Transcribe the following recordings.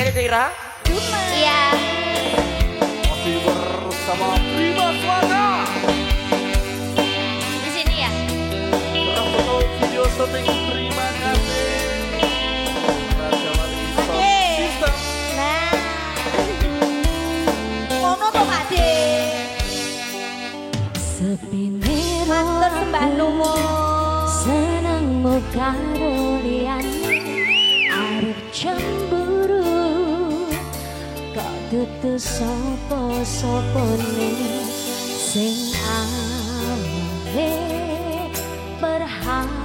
Kali Tira? Iya. Masih bersama Prima Suara. Di sini ya. Foto video syuting, terima kasih. Raja Wali System. Nah. Ngono to Pak De. Sepine Matur sembah nuwun. senengmu karo liyan arep cemburu kok dudu sapa-sapane sing awale perhatian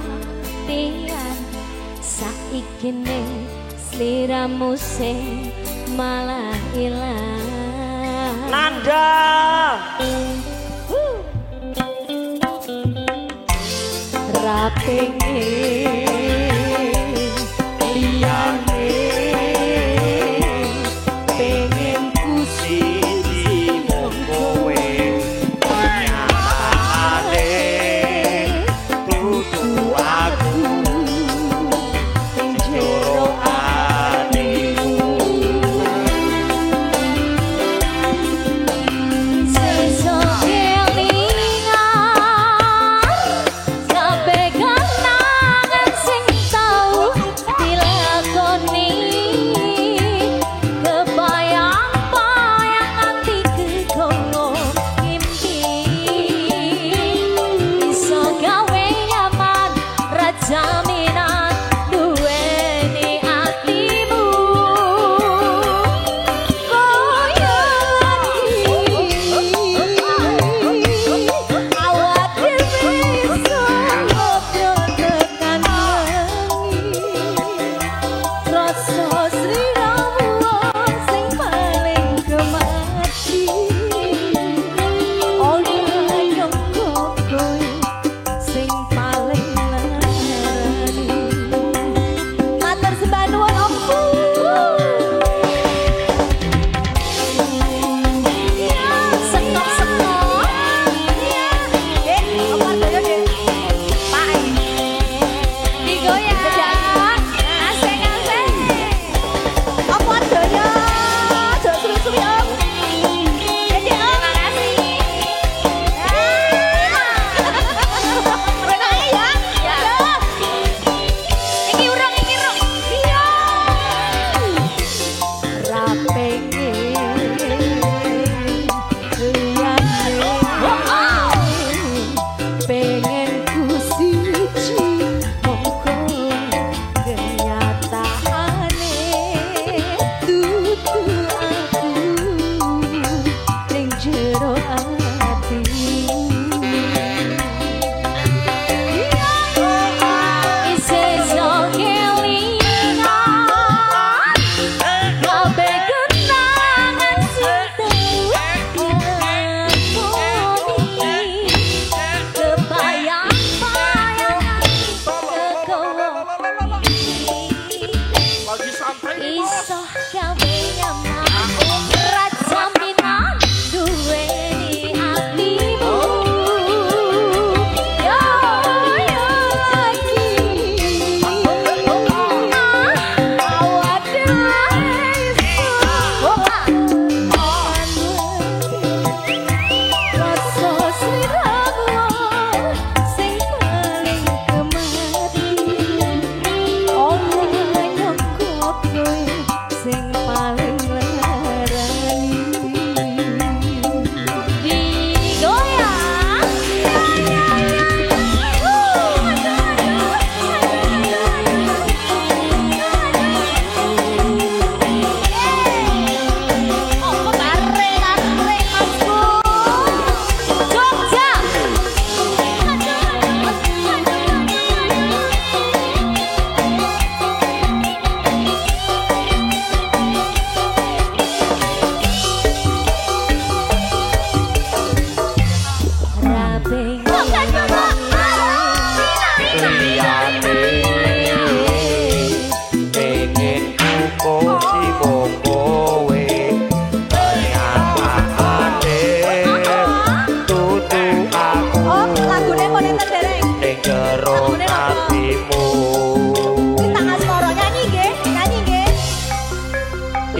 saiki ne sliramu sing malah ilang Nanda. Rapengin liyane pengen ku Siji wong kowe nyatane dudu aku sing jero atiku. sesuk kelingan kabeh kenangan sing tau dilakoni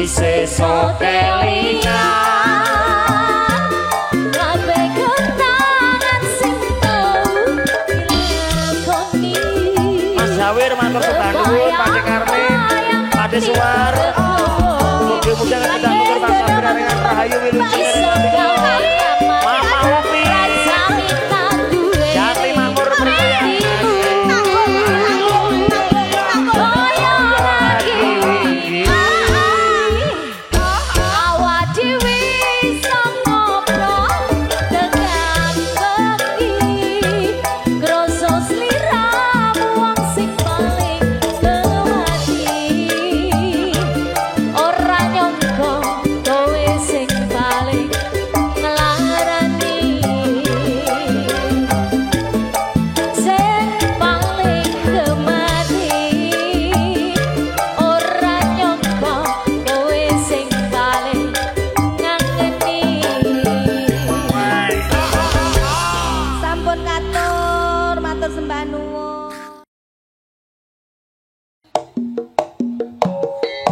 sesuk kelingan kabeh kenangan sing tau dilakoni. Mas Jawir matur sembah nuwun Pak Karmin Ade Suwar mugi-mugi kita mutur bangsa pinaringan rahayu wilujeng Mama Upi Jati Makmur Percaya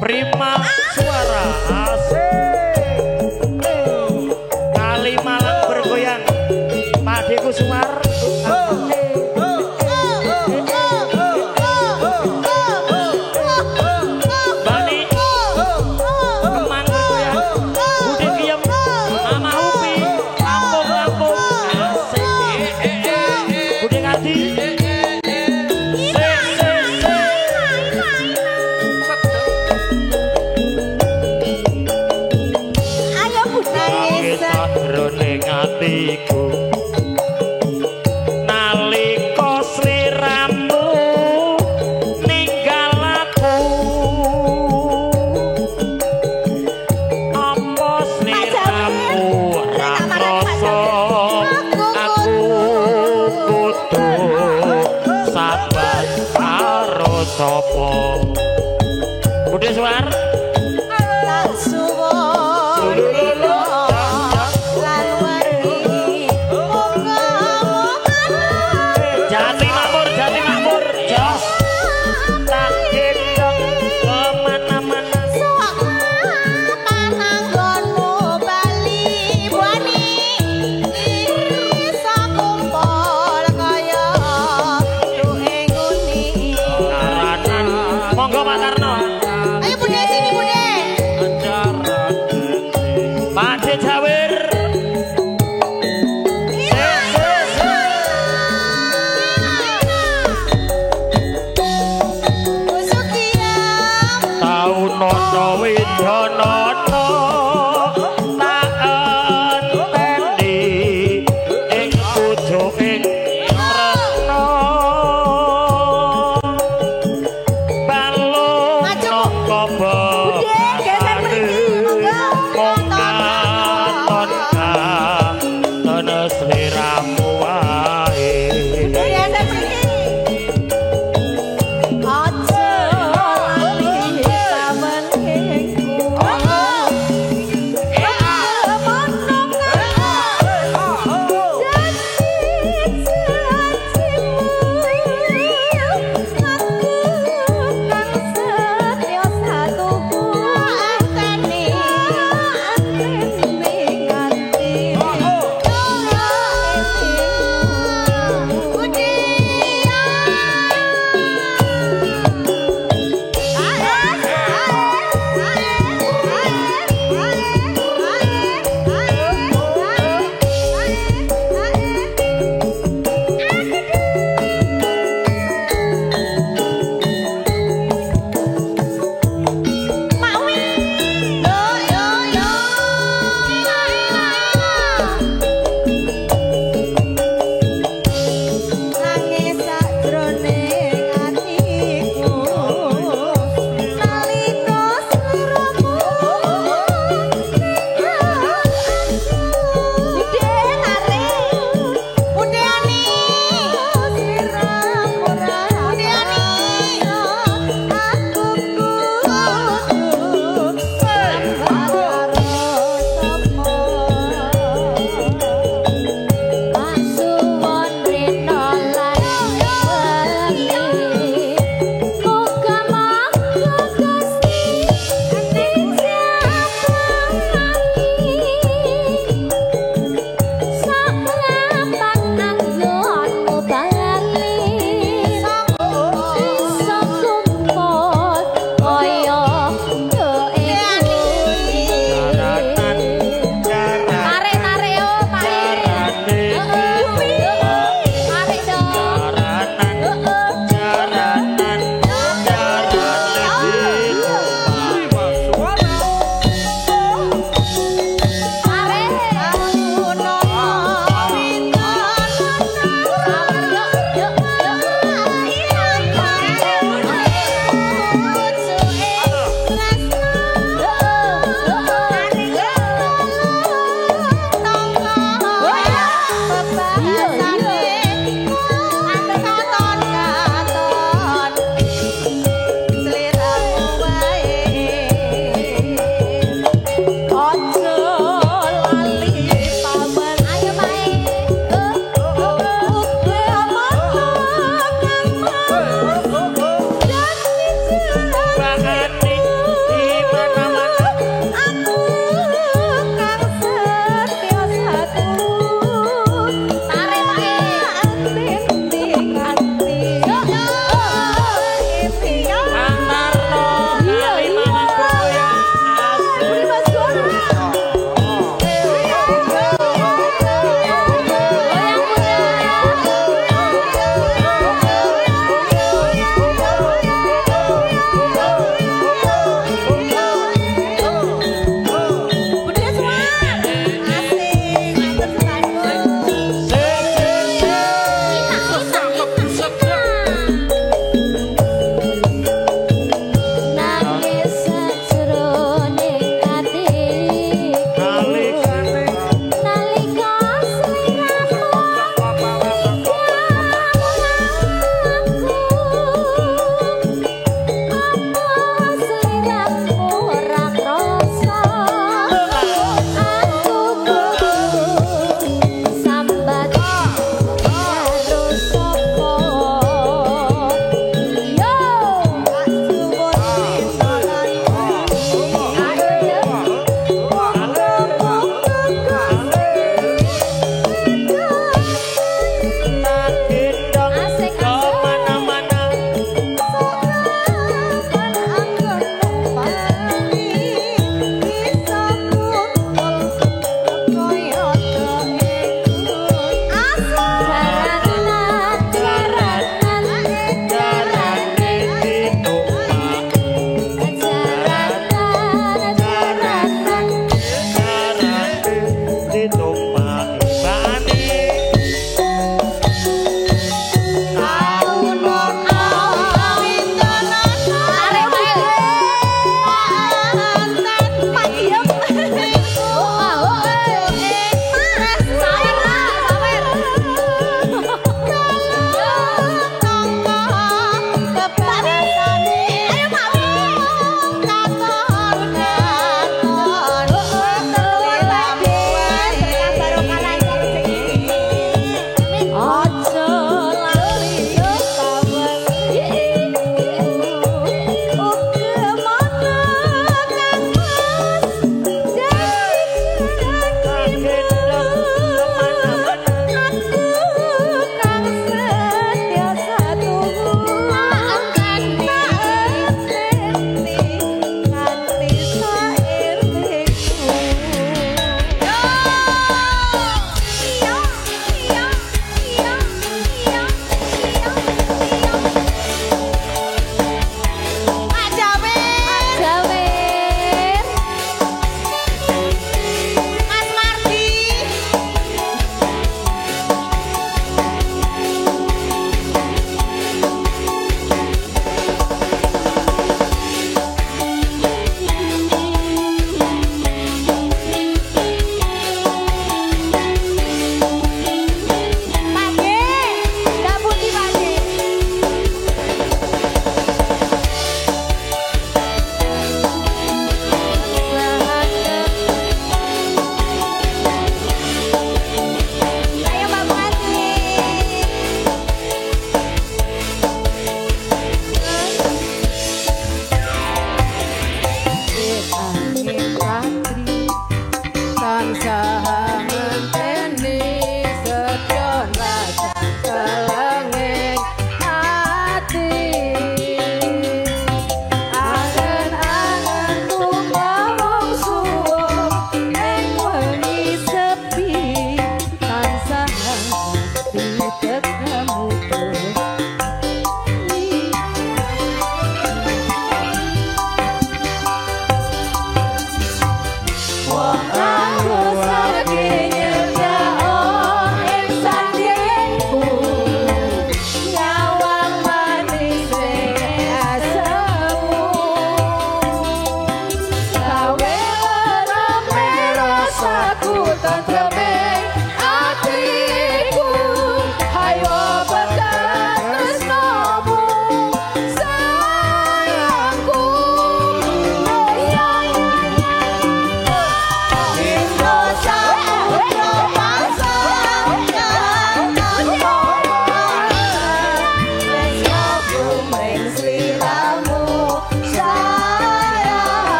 Prima suara asik Kali Malang bergoyang Pak Deku Sumar Bani Kemang bergoyang Budi Kiem Mama Upi Lampung asik Budi Ngati Roning atiku nalika sliramu ninggal aku apa sliramu ora krasa aku kudu sabar karo sapa Budi Suwar Jati Makmur, jos tak gendong kemana-mana pananggonmu bali buani iso kumpul kaya duwe nguni. Karanan, monggo Pak Tarno. Ayo Bude sini Bude. Pak De Jawir. Nono widonono tak enteni ing pucuking tresno balung noko bebane mongkaton tono sliramu wae Aja lali saben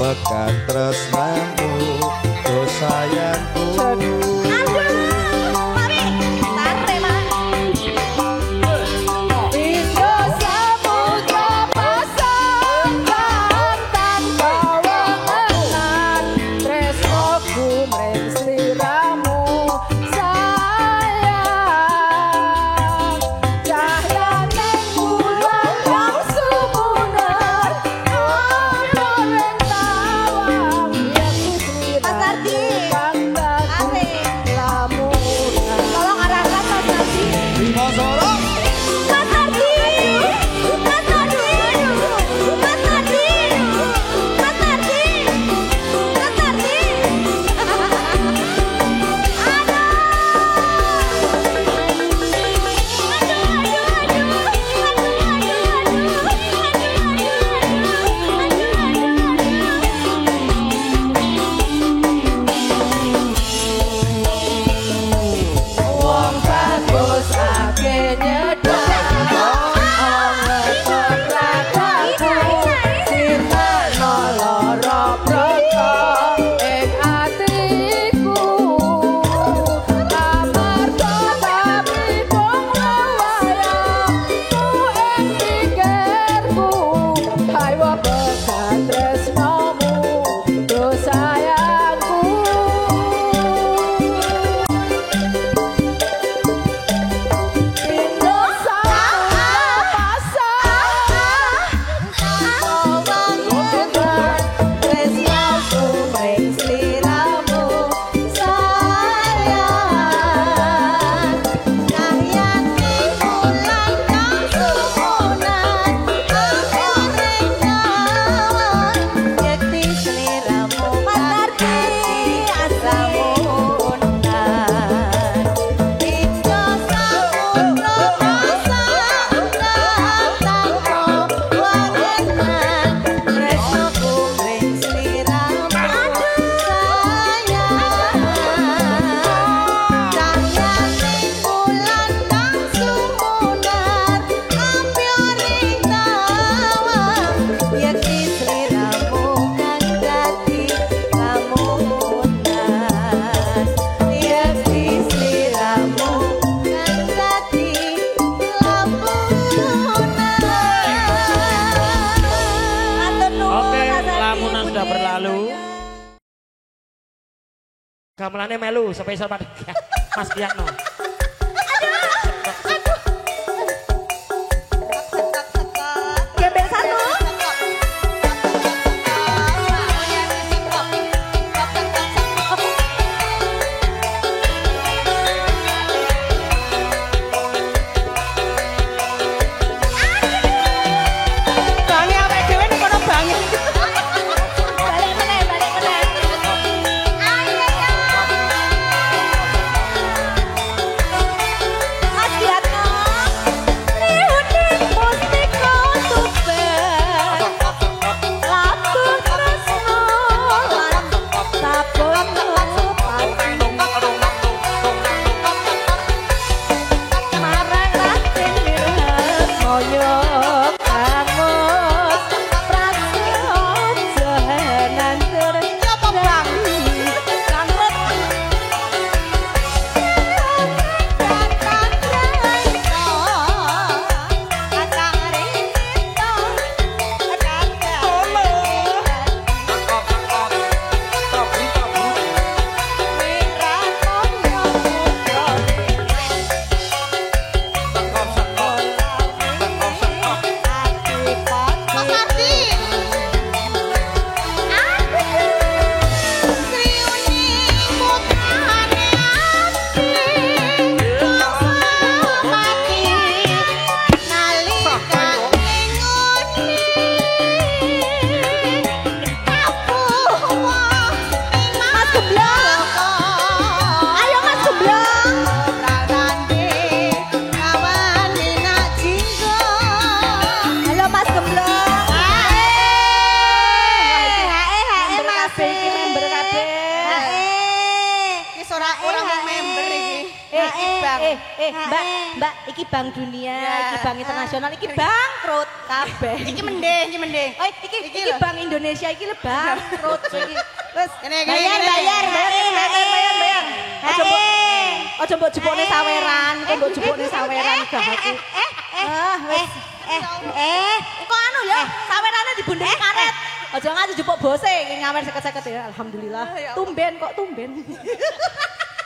pekan tresnamu do sayangku. Gamelannya melu spesial pada Mas Diakno. Gembel satu. Bangi awake dhewe nek kono bangi. Balik meneh, balik meneh. Mbak, iki Bank Dunia, iki Bank Internasional, iki bangkrut kabeh. Iki mending. Oh, iki Bank Indonesia iki le bangkrut iki. Wes, bayar. Aja mbok jebone saweran, mbok jebone saweran gah aku. Wes. Kok anu ya, sawerane dibundheki karet. Aja nganti jupuk bose ngawer 50-50 ya. Alhamdulillah. Tumben.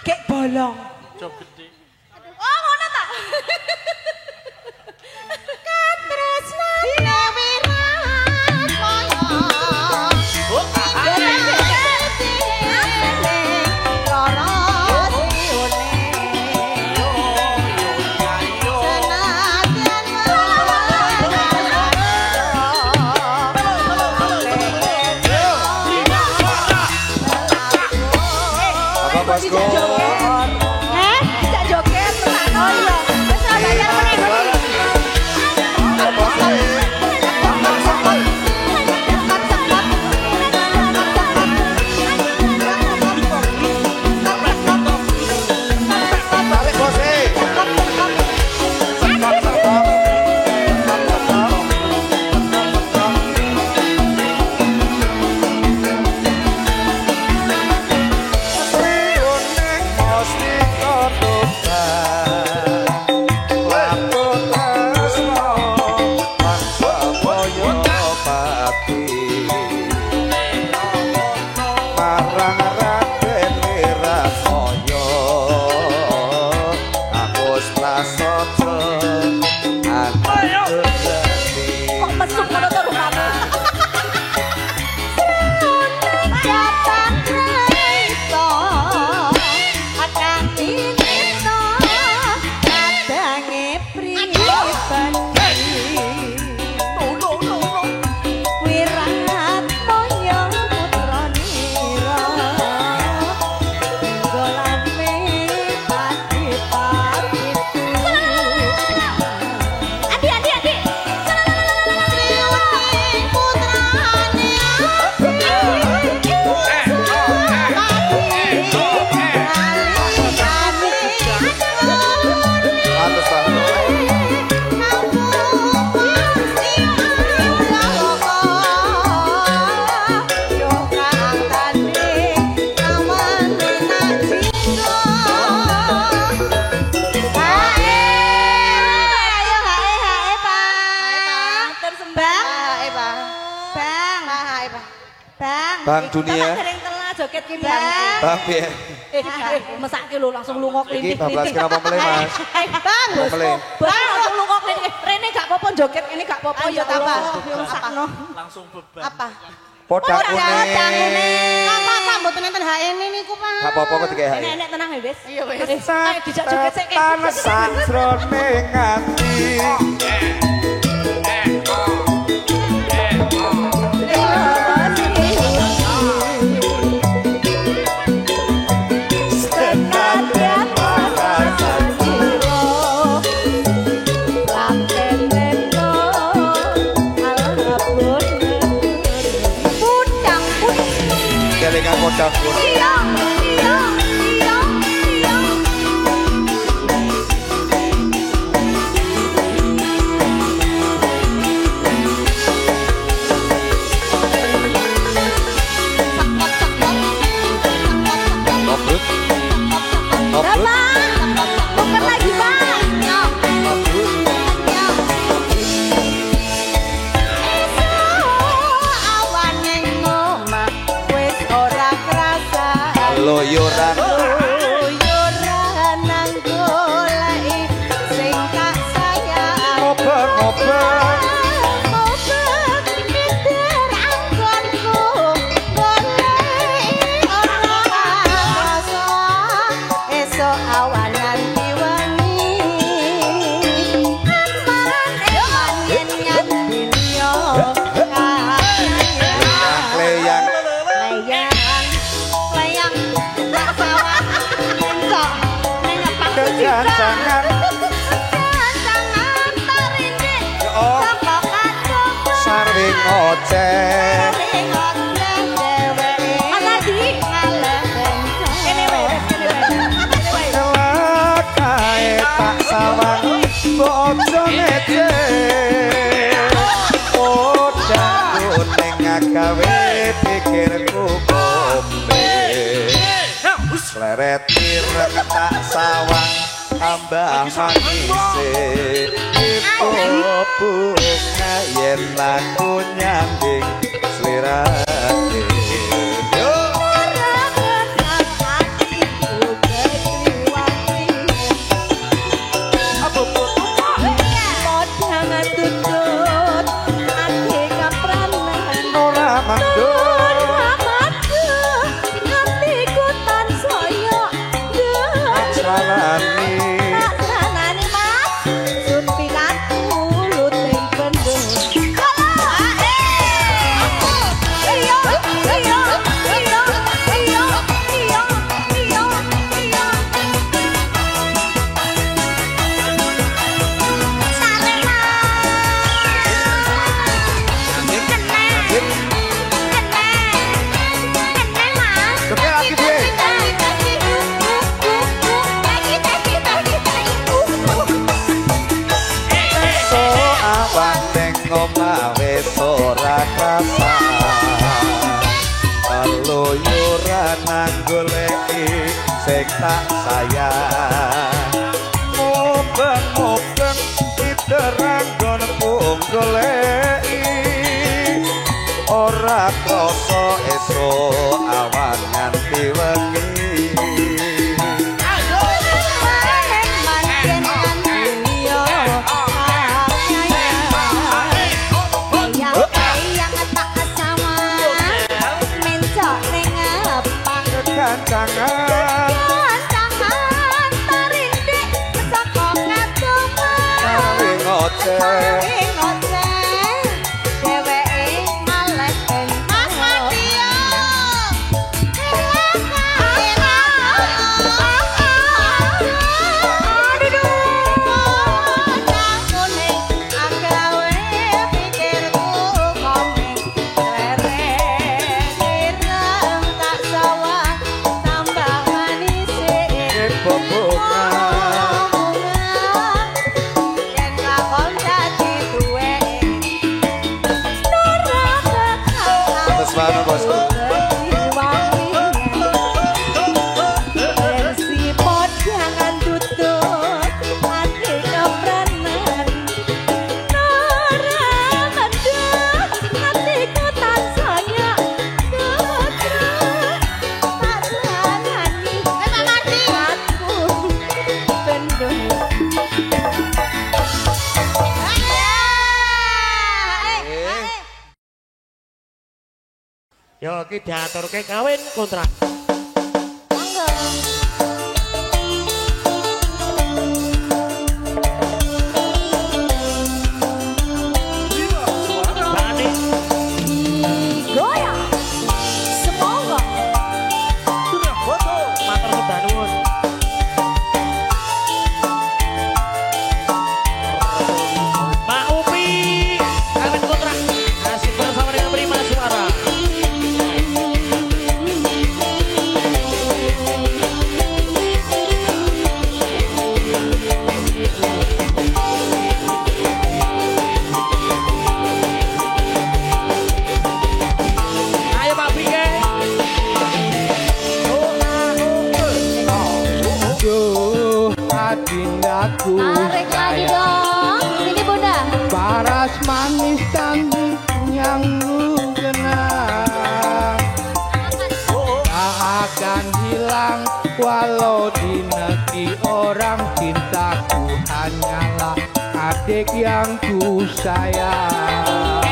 Kek bolong. Job gede. Oh, ngono ta? Katresnane wirat moyo. Bosku. Tidak joget. Oh iya. Wis ora bayar meneh. Bank Dunia. Joget ki Bang. Bang piye? Mesake lho langsung lunga Iki klintik. bablas kenapa meleh, Mas? Bang, Meleh. Bang langsung lunga klintik. Rene gak apa-apa joget ini gak apa-apa ya apa. Rusakno. Langsung beban. Apa? Podang kuning. Apa mboten enten HN niku, Pak. Gak apa-apa kok dikek hae. Enek tenang ya, wis. Iya wis. Ayo Ayo dijak joget sik. Tanes sajroning ati. Kelingan podang kuning. Bukan lagi, Bang. Loyoran. Nang goleki sing tak sayang. Ngobrol-ngobrol. Jangan sarwi ngoceh. Celakae sawang bojo ngecek odak kuning gawe pikirku kombe leret ireng tak sawang tambah mangise ipo bunga yen laku nyambing slirae goleki sing tak sayang mobeng-mobeng diterang gonku goleki ora krasa esuk awan nganti wengi Kancangan tarindik saka katongan taring ngoceh dheweke maleh ben Mas Madio Yo iki diaturke kawin kontrak. Tarik lagi dong, sini bunda. Paras manis cantik yang lu kenang tak akan hilang walau di negeri orang. Cintaku hanyalah adik yang ku sayang.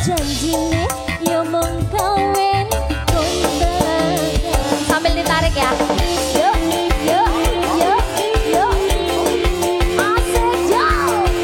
Janjine yo mung kawin kondangan. Sambil ditarik ya. Yo yo yo yo. Asik jauh.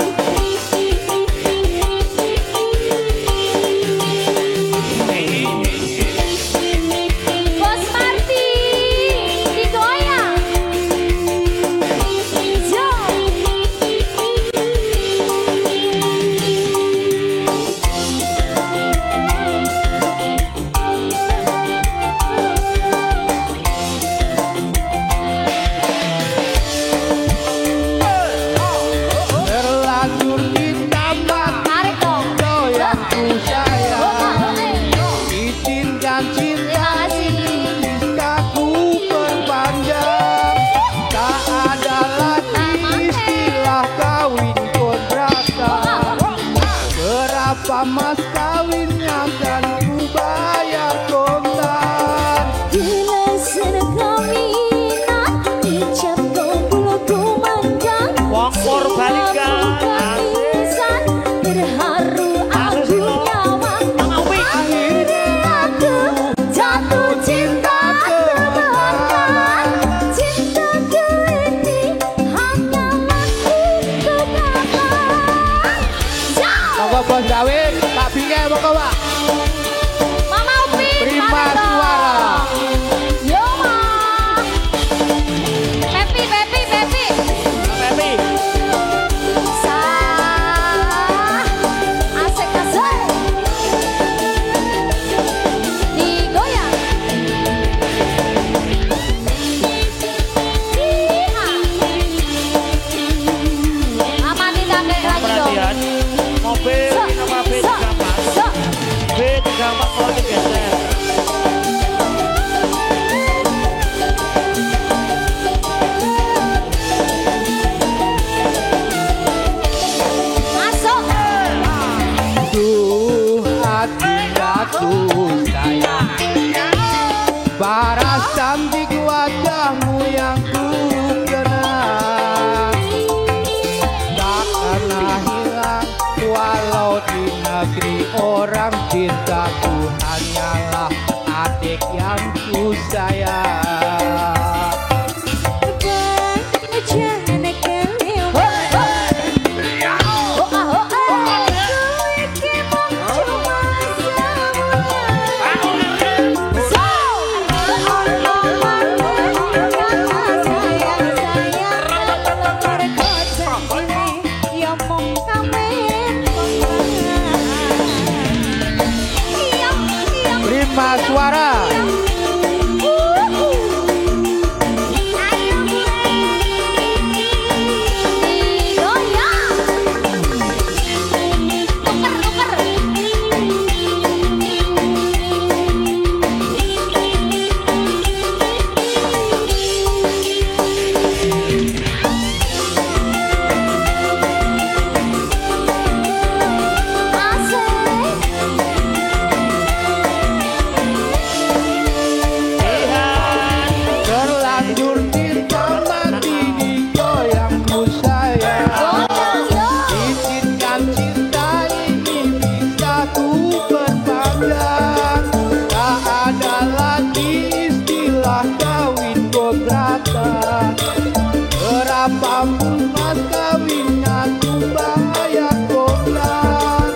Bambu mas kawinnya tumbang ayat koran.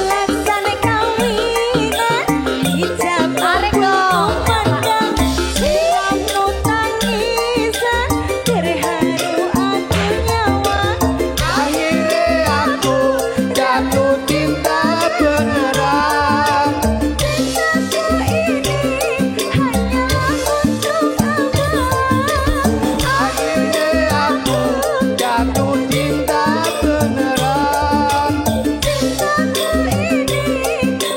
Laksane kawinan ijab arek dong pandang siap no tangisan terharu aku nyawa. Akhirnya aku jatuh cinta beneran. Cintaku ini hanya untuk abang. Akhirnya aku jatuh cinta beneran. Cintaku ini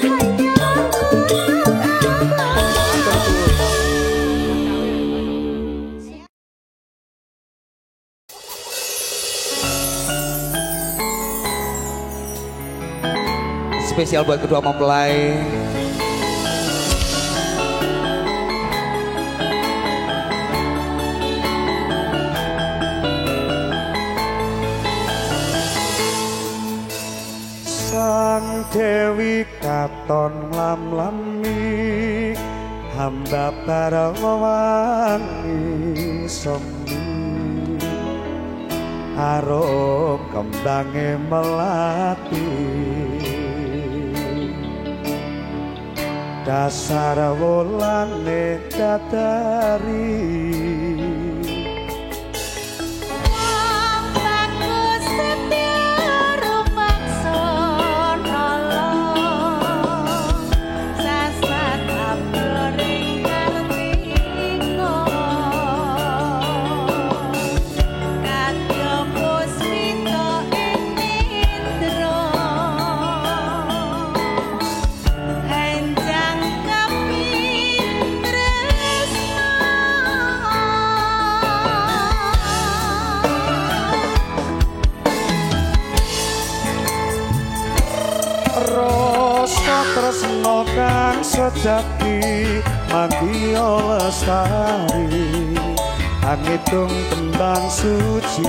hanya untuk Spesial buat kedua mempelai. Sang Dewi katon lam-lami, hamba para wewangi semi. Harum kembange melati, dasar wolane dadari. Wong bagus setia rumaksa nolong sasat abring kartika kadya puspita ing nindra enjang kaping tresna. Rasa tresna kang sejati mandya lestari, angitung tembang suci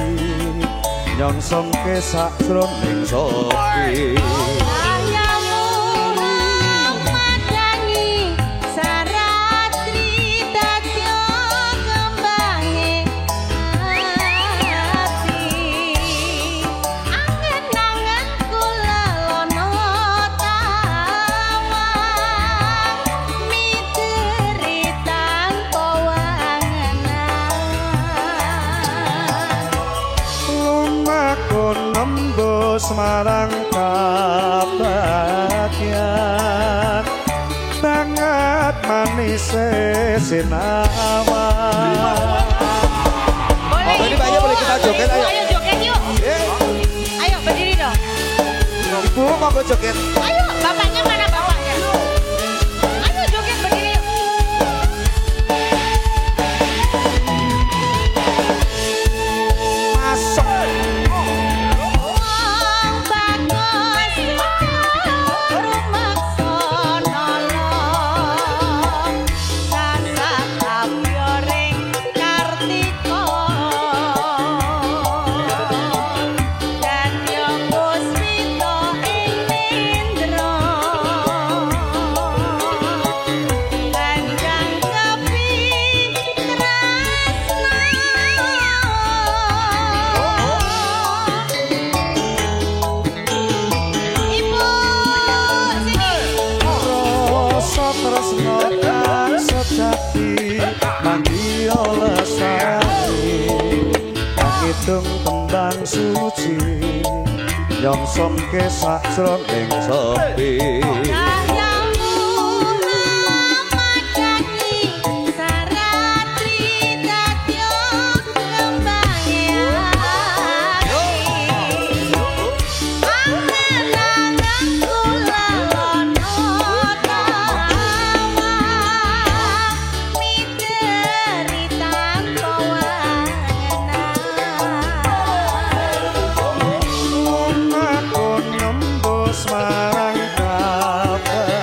nyongsongke sakjroning sopi. Ayamu madangi saratri dadya kembange ati. Angen-angen kula lono tawang miteri tanpa wangenan. Lumakun nembus marang kabagyan, banget manis sinawan. Boleh Ini banyak boleh kita joget, ayo. Ayo joget yuk. Ayo berdiri dong. Ibu mau joget. Ayo bapaknya mana bapaknya? Ayo joget berdiri yuk. Masuk. Wong bagus rumaksa nolong sasat abyoring kartika dadya puspita ing nindra kanjang kaping tresna. Ibu sini. Rasa tresna kang sejati mandya lestari, angitung tembang suci nyongsongke sakjroning sopi. Ayamu madangi saratri dadya kembange ati. Angen-angen kula lono tawang miteri tanpa wangenan. Lumakun nembus marang kabagyan,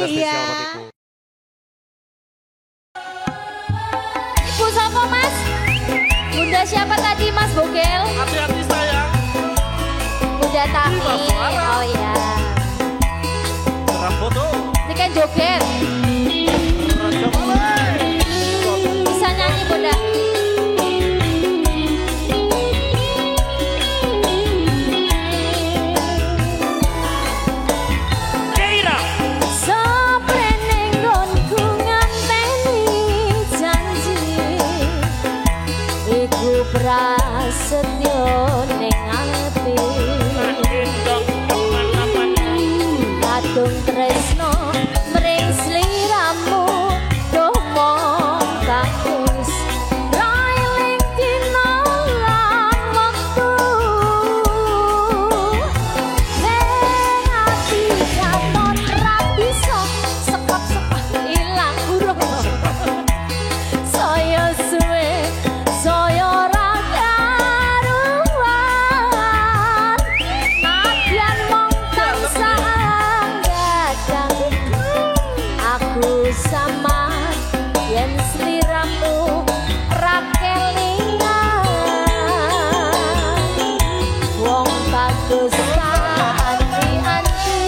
Iya. buat Ibu. Ibu siapa Mas? Bunda siapa tadi Mas Bogel? Hati-hati sayang. Bunda Tami. Mas Suara. Oh iya. Serap foto. Ini kan joget. Raja Malay. Bisa nyanyi Bunda. Keira. Soprene nggonku nganteni janji iku prasetyo ning ati Gendong teman-teman. kadung tresno mring sliramu duh mong bagus railing dina lan wektu ning ati katon ra bisa sekap-sekap ilang urung saya suwe saya ra karuan nadyan mong tansah gadang aku sama yen sliramu ra kelingan wong bagus anti-anti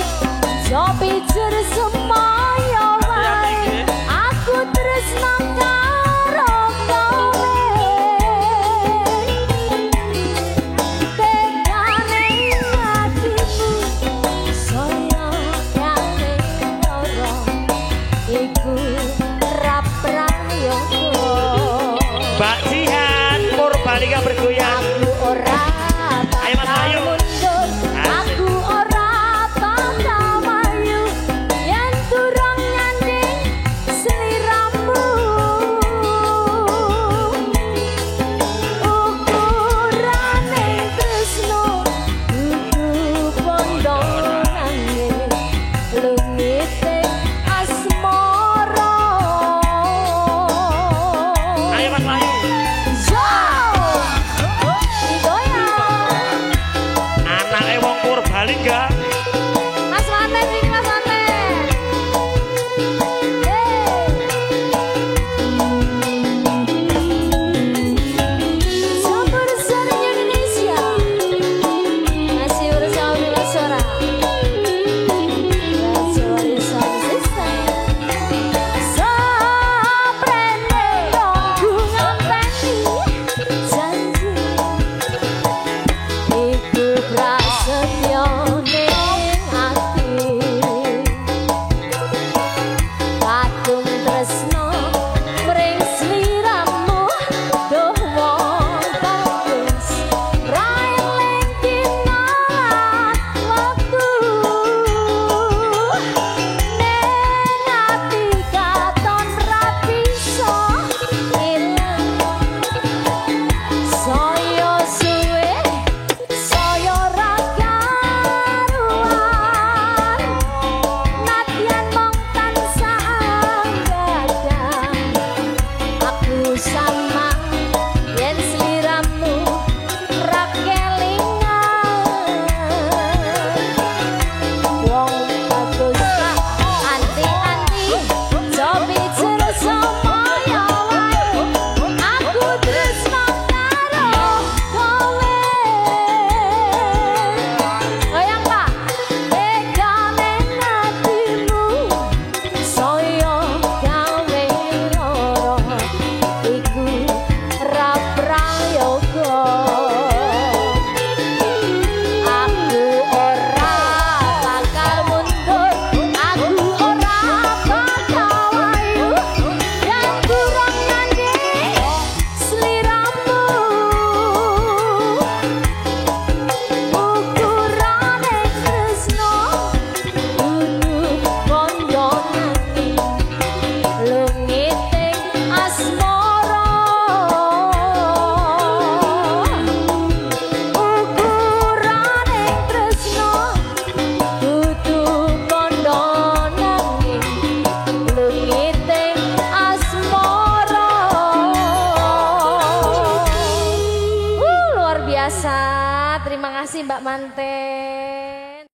jo pijer semoyo wae aku tresno karo kowe tegane atimu saya gawe lara iku ra prayoga Mbak Jihan Purbalingga bergoyang. aku ora Ayo, Mas bakal Ayu. mundur aku ora bakal mayu yen durung nyanding sliramu ukurane tresno kudu pondo nanging lumite asmara Ayo Mas Wahyu. Anaknya wong Purbalingga. Mas Manten nih, Mas Manten. Sumber Sari Indonesia masih bersama Bila Suara. Kecuali sound system. Soprene aku nganteni janji iku prasetyo ning ati kadung tresno mring sliramu duh wong bagus railing dina wektu ning ati katon ra bisa ilang saya suwe saya ra karuan nadyan mong tansah gadang aku sama yen sliramu ra kelingan wong bagus anti-anti jo pijer semoyo wae aku tresno karo kowe goyang Pak tegane atimu saya gawe lara iku ra prayoga aku ora bakal mundur aku ora bakal wayu yen durung nyanding sliramu ukurane tresno kudu pondo nanging lungiting asmara ukurane tresno kudu pondo nanging lungiting asmara luar biasa. Terima kasih Mbak Manten.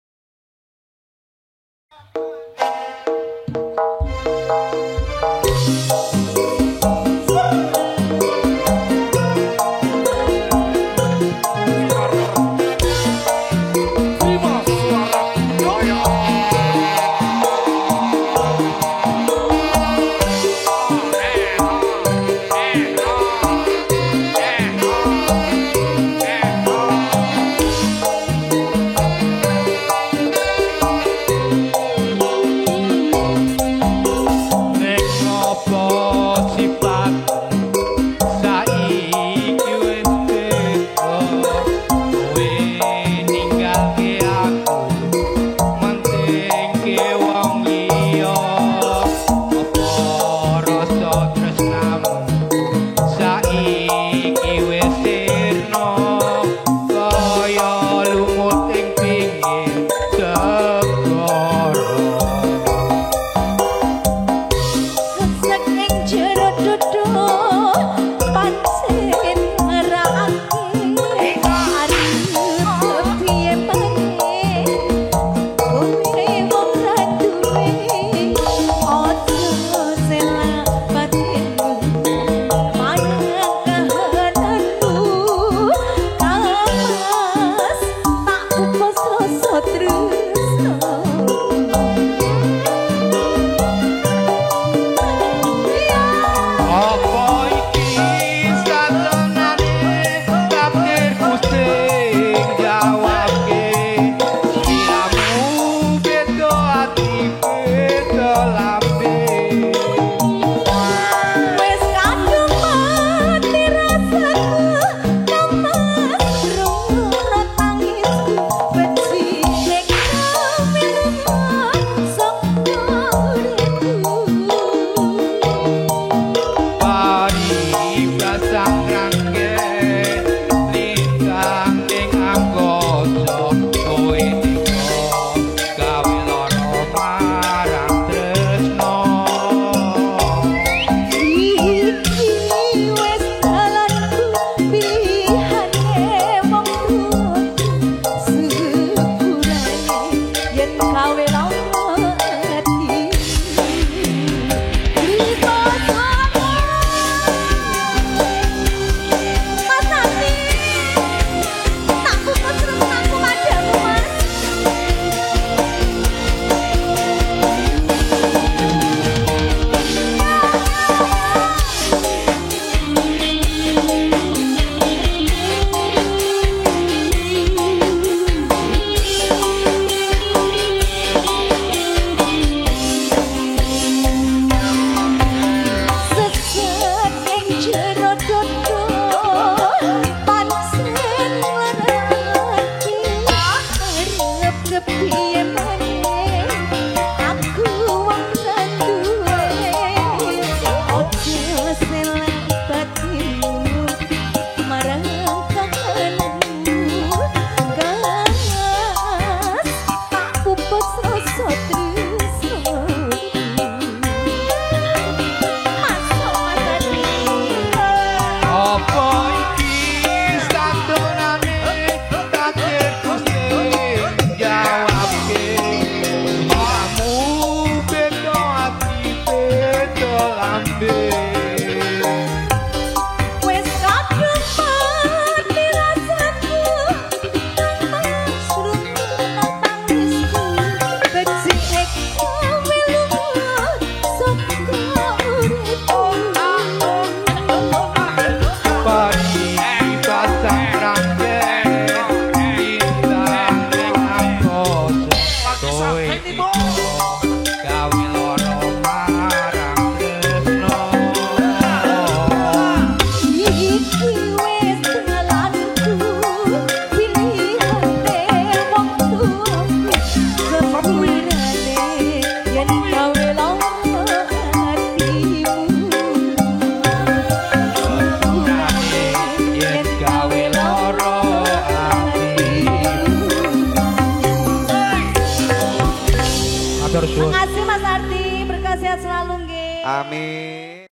Mas Ardi, berkah sehat selalu nggih. Amin.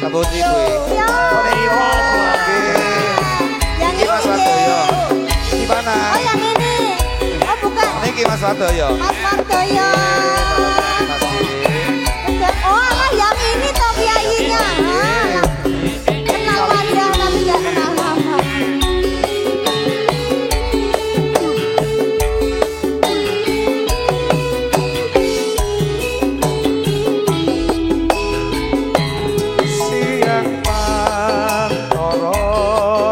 Kabut ibu. Yo. Yang ini Mas Wardoyo. Di mana? Oh yang ini. Oh bukan. Niki Mas Wardoyo. Mas Wardoyo. Terima kasih. Oh alah yang ini toh piayinya. Kenal wajah tapi gak kenal nama. Siang pantoro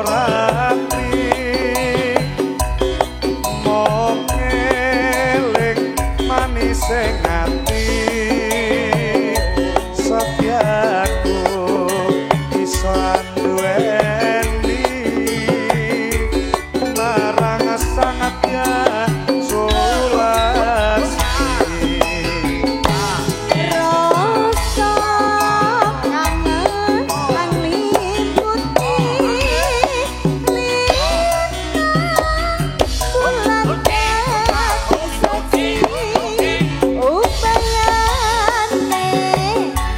ratri mongeling manis ngati setiaku iso duweni marang sangat ya sulas Rasa kangen lan liputi bulan seksi upayane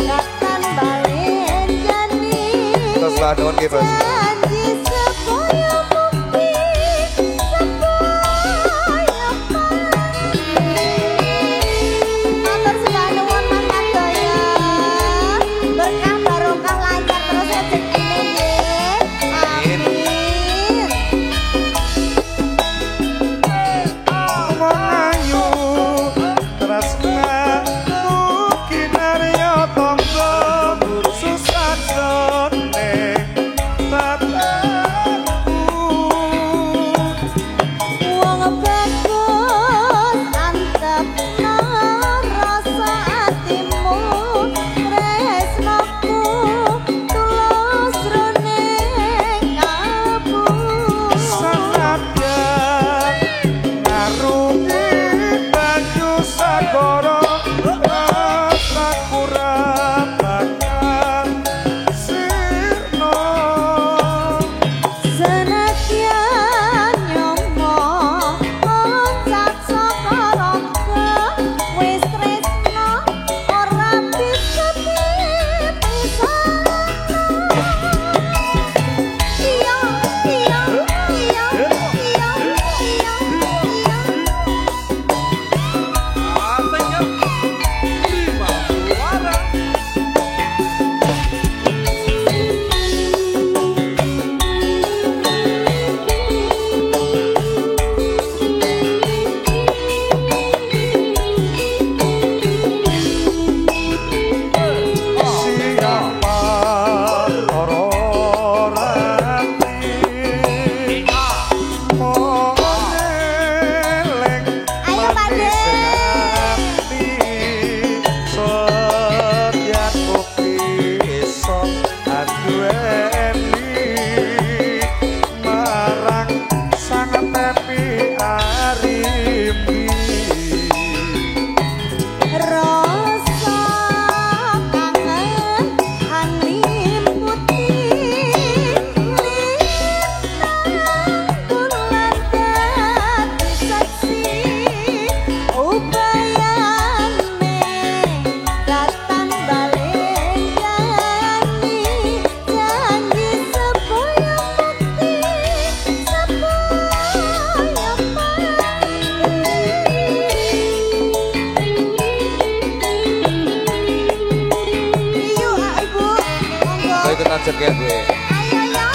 katan balen jani terus badon ki Bos. janji sepoyo bukti sepoyo matur sudah nuwun Mas Wardoyo berkah barokah lancar terus rezekine nggih amin Mengayu tresna kinarya tangga susah jane tataku wong bagus antepna rasa atimu tresnaku tulus roning kabu sanadyan ngarungi banyu sagara sakura bakal sirna senadyan nyomo loncat saka rangga wis tresna ora bisa dipisahno iya iya iya iya iya Asingnya lima suara. siapa ororati mongeleng Ayo, Pak De. setiap bukti iso adueni marang sangat tepi arimbi rasa kangen angin putih lintang bulan dadi saksi upayane datang balik janji janji sepoyo bukti sepoyo Iyo, Ibu. Monggo. Kau ikutan joget gue. Ayo, yo.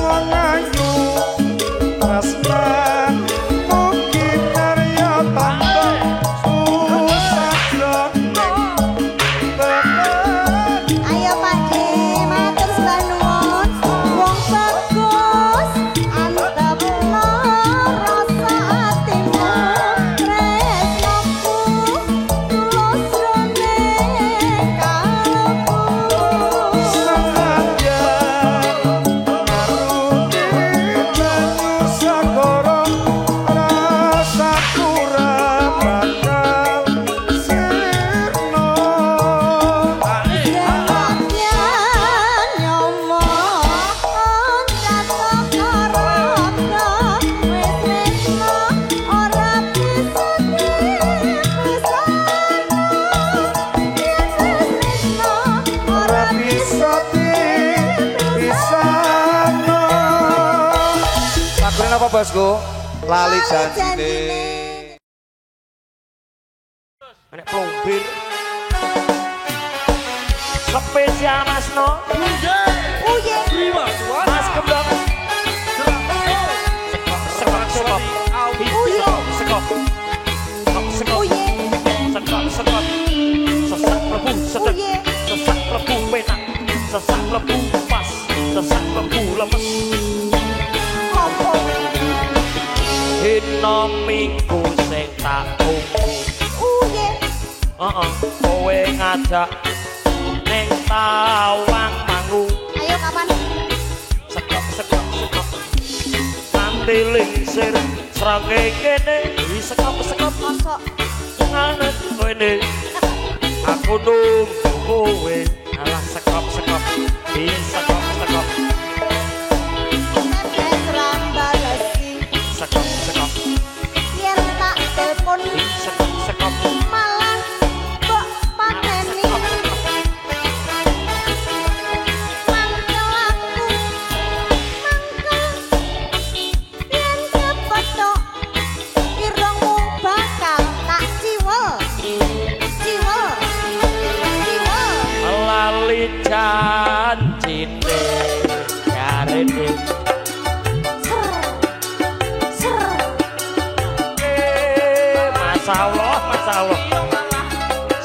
Mengayu tresnan mungkin karya tangga susah jane tenan Ayo Pak De, matur sembah nuwun. Wong bagus antepna rasa atimu tresnaku tulus roning apa bosku? Lali janjine. Nek plombir. Spesial Mas No. Uye. Prima suara. Mas Kembang. Sekop. Uye. Sekop. Uye. Sekop. Sesak lebu sedek. Uye. Sesak lebu penak. Sesak lebu pas. Sesak lebu lemes. Opo. Dino minggu sing tak tunggu. Uye. Kowe ngajak ning Tawang Mangu. Ayo kapan? Sekop. Nanti lingsir srenge kene. Sekop. Mosok. Nganet kene. Aku nunggu kowe. Alah sekop. Di sekop. Memes rambalesi. Sekop. Yen tak telepon Di sekop. malah kok pateni. Mangkel aku. Yen kepethuk irungmu bakal tak ciwel. Lali janjine jarene. Masya Allah.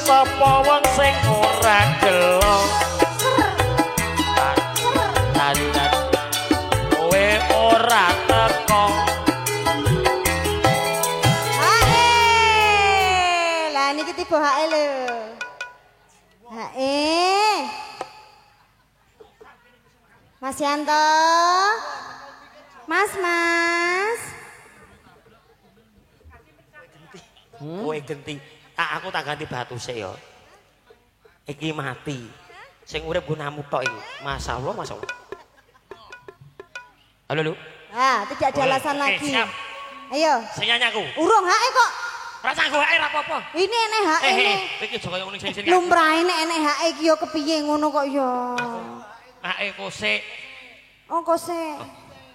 Sapa wong sing ora gelo. Dan kowe ora teko. Hae. Lah niki tiba hae lho. Hae. Mas Yanto. Mas. Kowe genti. Aku tak ganti batu sik ya. Iki mati. Sing urip gunamu tok iki. Masya Allah. Halo. Ah, tidak ada alasan lagi. Siap. Ayo. Sing nyanyi aku. Urung hae kok. Rasa aku hae ra apa-apa. Ini enek hae ne. Iki aja kaya ngene sing Lumrahe nek enek hae iki ya kepiye ngono kok ya. Hae kosek. Oh kok sik.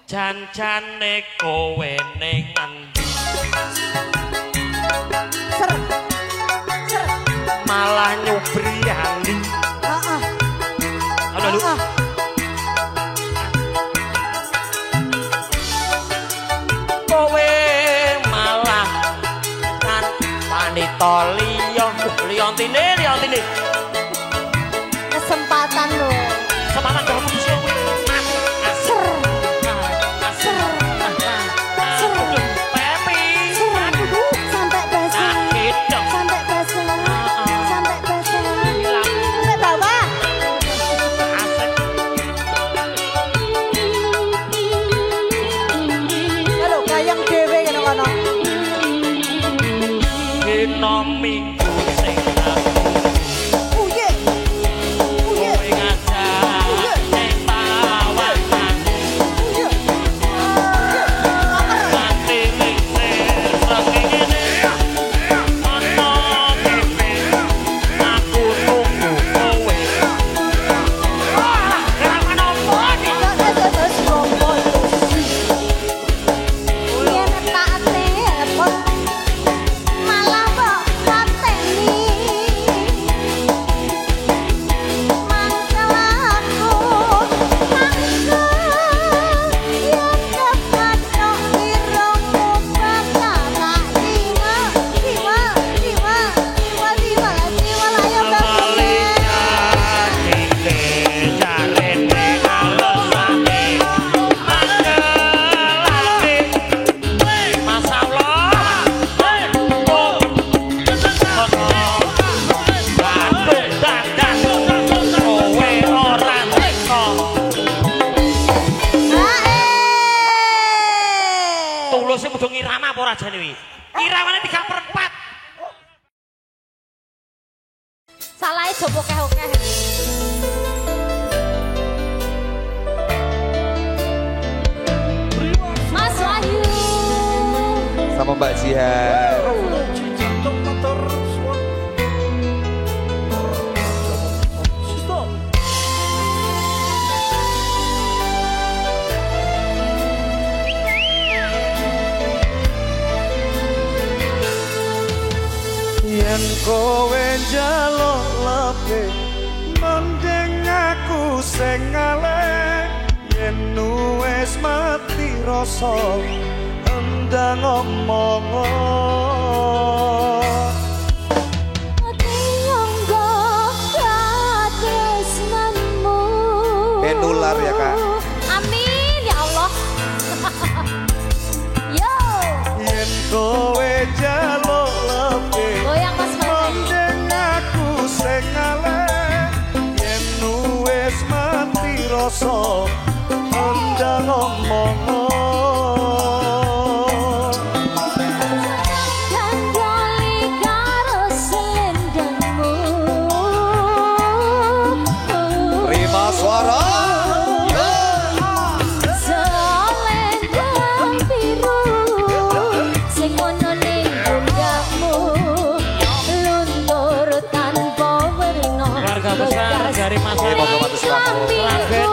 Jan-jane kowe ning ngendi? Ser. Malah nyubriani. Heeh. Halo. Kowe malah kan wanita liyantine. Kesempatan lho. Semangat kamu di sini. Ser. Pepi. Sampai basah. Sakit dong. Sampai basah. Sampai bawah. Asik. Ya lho gayang dhewe kene kono. Dino minggu sing aku. Uye. Kowe ngajak ning Tawang Mangu. Uye. Nanti lingsir srenge kene. Ana kepe. Aku nunggu kowe. Wah, gerangan opo iki? Yen tak telepon malah kok pateni. Mangkel aku. Yen kepethuk irungmu bakal tak ciwel. Ayo Lali janjine jarene alesane. Mangelane. Masya Allah. Batuk dandan. Kowe ora teko. Tulus kudu ngirama apa ora jane wi? Iramane 3/4. Salahe jopo keh-okeh. Mas Wahyu. Sama Mbak Jihan. Jantung motor suara. Stop. kowe njaluk lebih mending aku sing ngalih yen wis mati rasa endang ngomong nular ya kak. Amin ya Allah. Yo. yen kowe njaluk lebih Goyang Mas Bogey. mending aku sing ngalih yen wis mati rasa endang ngomong Terima suara. Keluarga besar dari Mas Ini moga mati selaku. Ragen.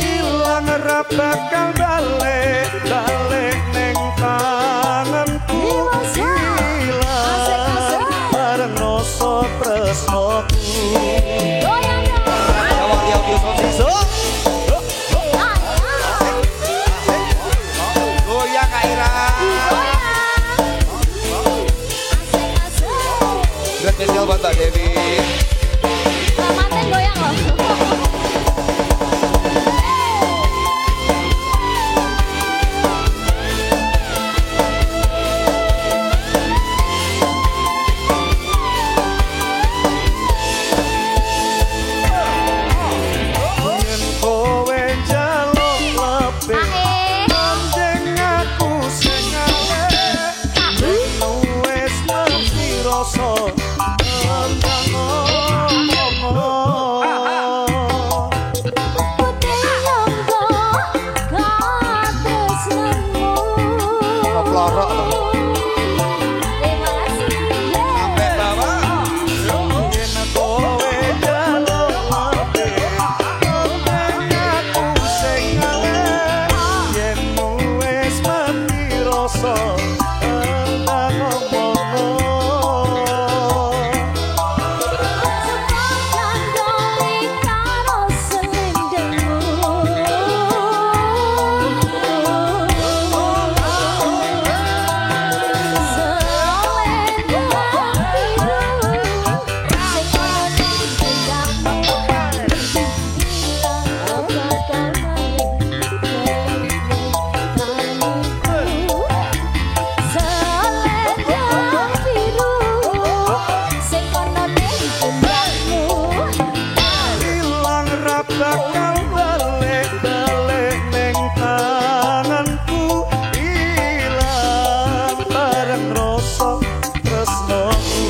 ilang ora bakal balik ning tanganku ilang bareng rasa tresnaku Awak yang Yusuf Siso. Goyang Kak Ira. Spesial buat Mbak Dewi. Selamatnya goyang loh. yen kowe njaluk lebih mending aku sing ngalih wis mati rasa endang ngomong Ngeplorok loh. Sampai bawah. yen kowe njaluk lebih mending aku sing ngalih yen wis mati rasa endang ngomong ilang ra bakal balik ning tanganku ilang bareng rasa tresnaku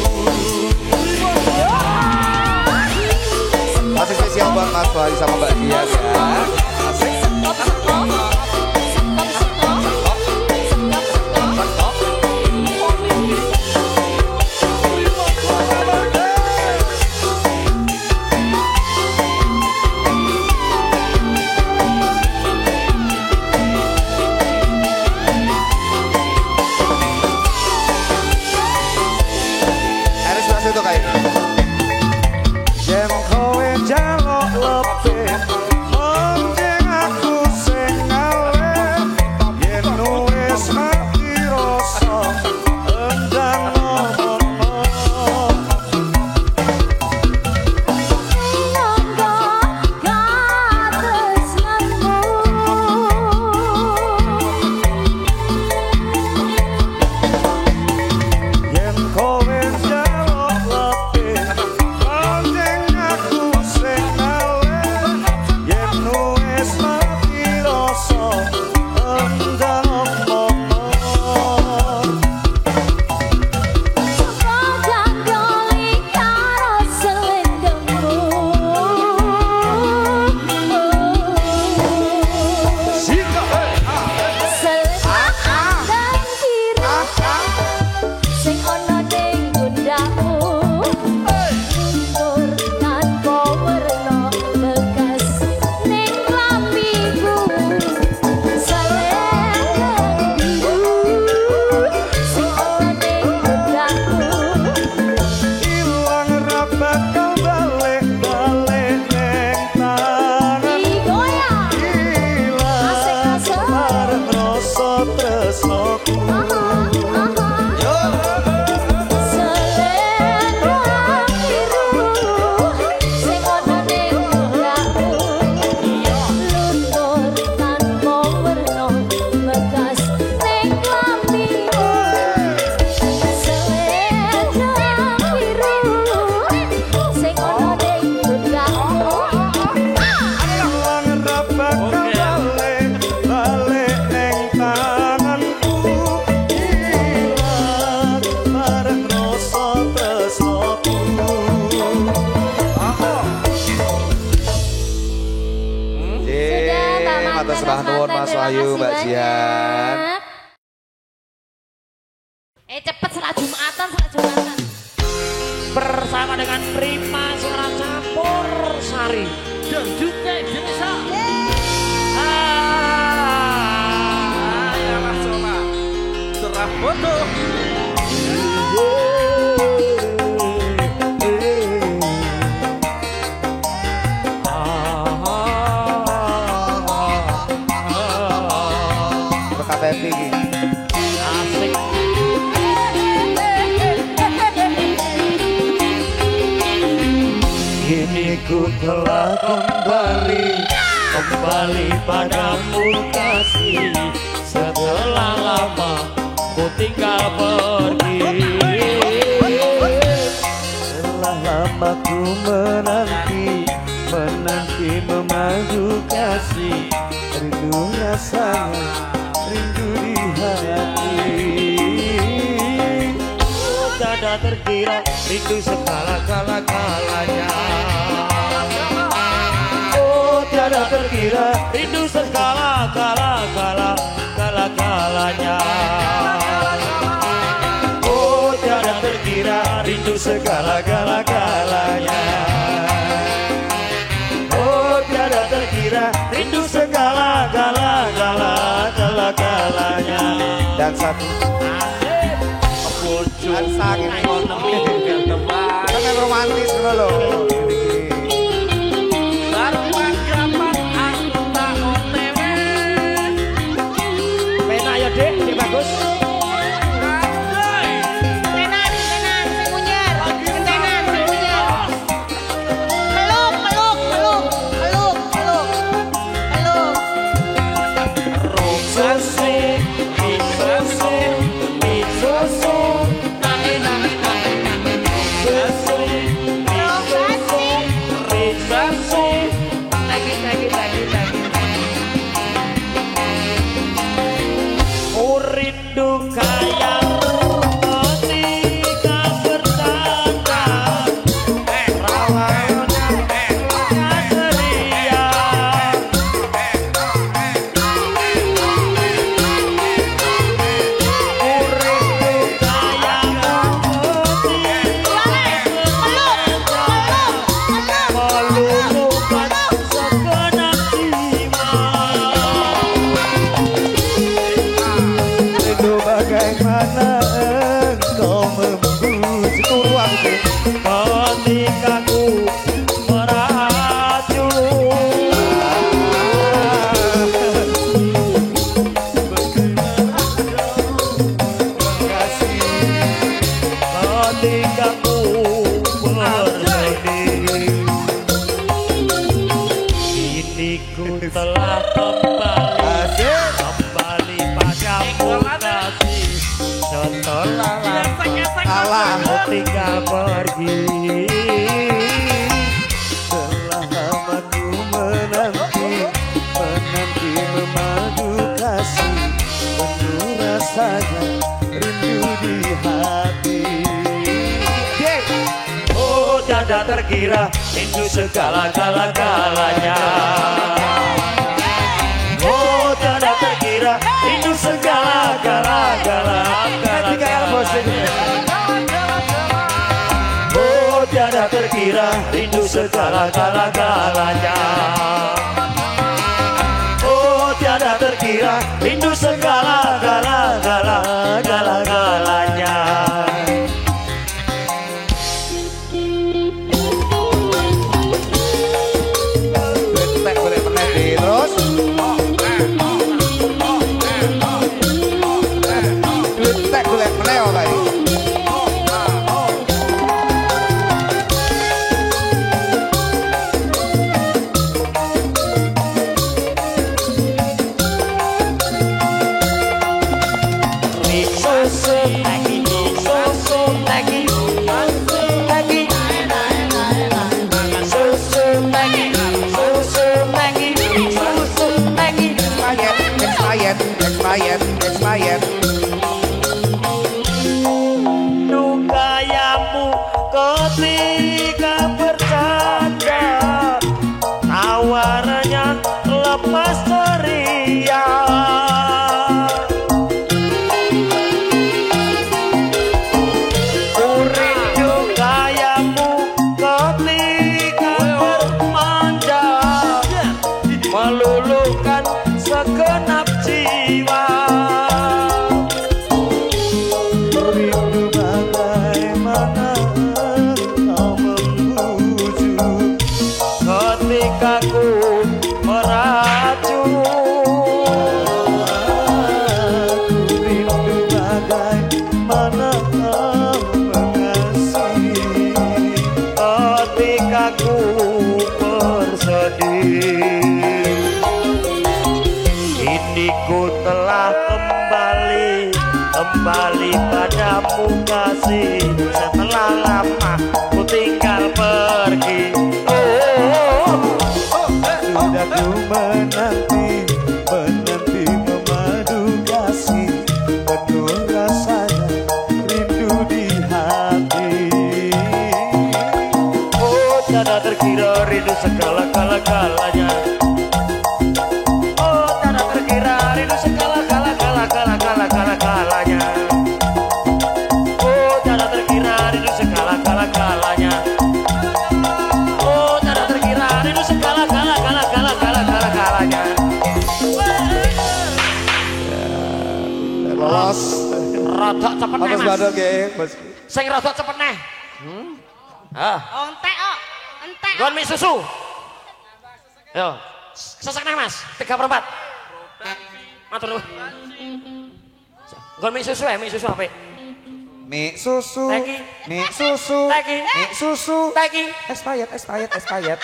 Masih spesial buat Mas Fahri sama Mbak Dias ya. Eris masih untuk kayak yen kowe njaluk lebih mending balik-balik neng tangan Digoyang. hilang bareng rasa tresnoku Selendang biru sing ana ning pundakku luntur tanpa werna bekas ning klambiku selendang biru sing ana ning pundakku hilang bakal balik neng tanganku hilang bareng rasa tresnoku Matur sembah nuwun Mas Wahyu, Mbak Jian. Cepet salat Jumatan. Bersama dengan Prima Suara Campur Sari dan juga Indonesia. Ya langsung lah. Serah foto. KTP iki. Asik. Kini ku telah kembali padamu kasih. Setelah lama ku tinggal pergi. Telah lama ku menanti memandu kasih rindu rasanya rindu di hati Tiada terkira rindu segala-galanya. oh tiada terkira Rindu segala-galanya. oh tiada terkira Rindu segala-galanya. oh tiada terkira Rindu segala-galanya. Dan satu dan saking ekonomi dengan romantis dulu Pena ya dek, ini bagus. Tenan sing munyer. Tenan sing munyer. Peluk. Rindu kaya ketika bertanda rawanya ceria. Rindu kaya ketika meluluhkan segenap jiwa. rindu bagaimana engkau membujuk ruang Ketika ku meraju ketika ku berdiri kini ku telah kembali padamu kasih setelah lama tinggal pergi. telah lama ku menanti memadu kasih penuh rasanya rindu di hati Oh tiada terkira rindu segala-galanya. Oh tiada terkira rindu segala-galanya. Oh tiada terkira rindu segala-galanya. Oh tiada terkira rindu segala-galanya. expired, expired. Nukayamu ketika bercanda, tawarannya lepas ceria. Rindu kayamu ketika bermanja, meluluhkan segenap jiwa. Rindu bagaimana kau membujuk Ketika ku meracun, rindu bagaimana kau mengasihi. ketika ku bersedih. Kini ku telah kembali padamu kasih. Setelah lama ku tinggal pergi. Sudah ku menanti memadu kasih, penuh rasanya rindu di hati. Oh, tiada terkira rindu segala-galanya. Oh, tiada terkira rindu segala-galanya. Oh, tiada terkira rindu segala-galanya. Oh, tiada terkira rindu segala-galanya. Lolos. Rodok cepet neh, Harus Mas. badal nggih, Bos. Sing rodok cepet neh. Entek kok. Entek. Gon mie susu. Yo, sesek neh Mas, 3/4. Matur nuwun. Gon mie susu ya, mie susu apik. Mie susu. Teki. Mie susu. Teki. Mie susu. Teki. Expired, expired, expired.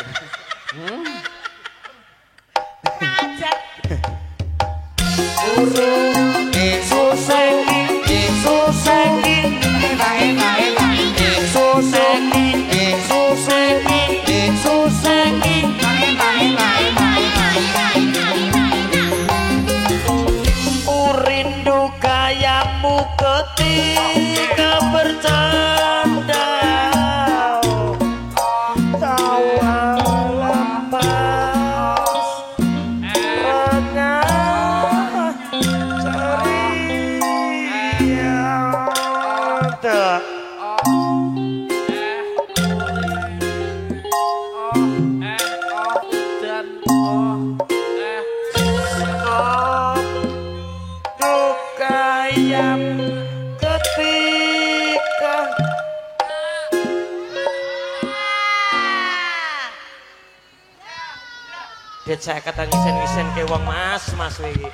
Mie susu. Mie susu. Enak, enak, enak. Mie susu. Mie susu. Mie susu. Enak, enak, enak. Rindu kayamu ketika bercanda, tawa lepas renyah ceria. Kayam ketika Dit saya kata ngisen-ngisen ke wong mas wiki.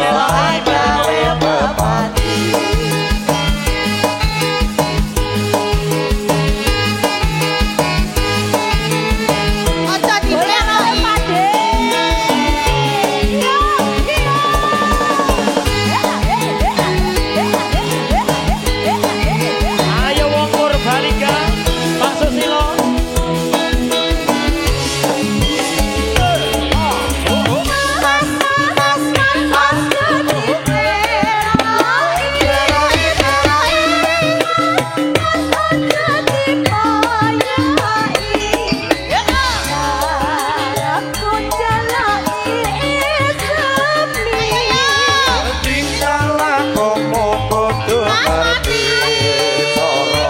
melok gawe bupati. Aja dipeloki Pade. Ayo wong Purbalingga, Pak Susilo. Tinggallah komo kudu ngerti cara,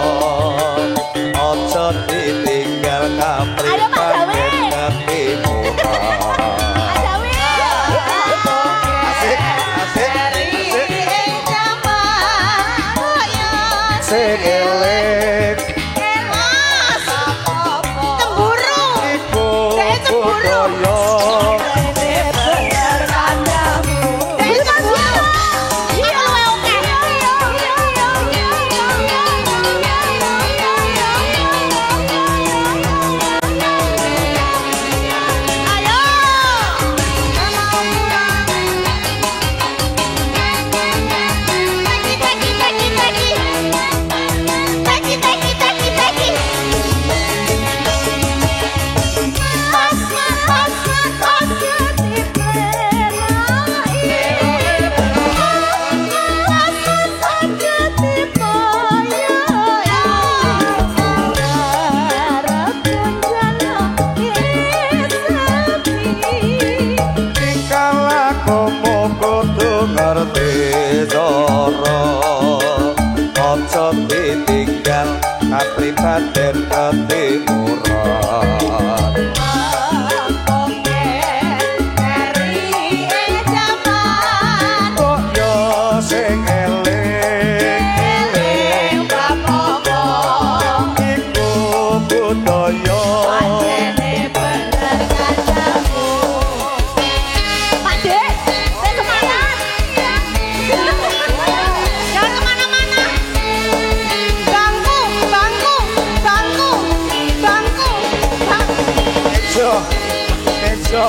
aja ditinggal kapribaden ngerti murah. Asik, asik, asik. Sing eling iku budaya. Tinggallah komo kudu ngerti cara, aja ditinggal kapribaden ngerti murah. Kok yo sing eling iku budaya. Ejo, ejo.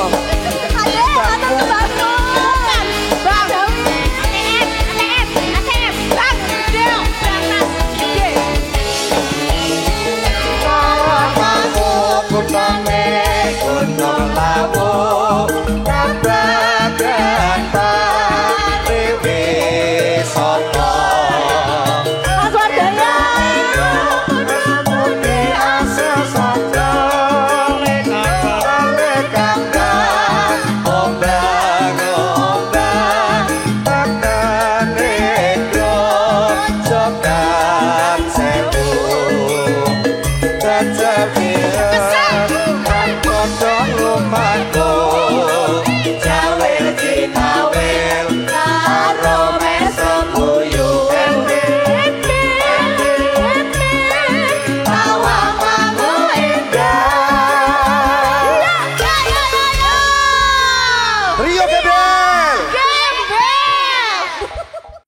Gunung Lawu kabagan pariwisata. Muni asal saja lekang-lekang ombang-ombang tekan negro Jogat Sewu Kodong lumaku jawil jinawil karo mesem buyu tawamu indah Rio Bebek.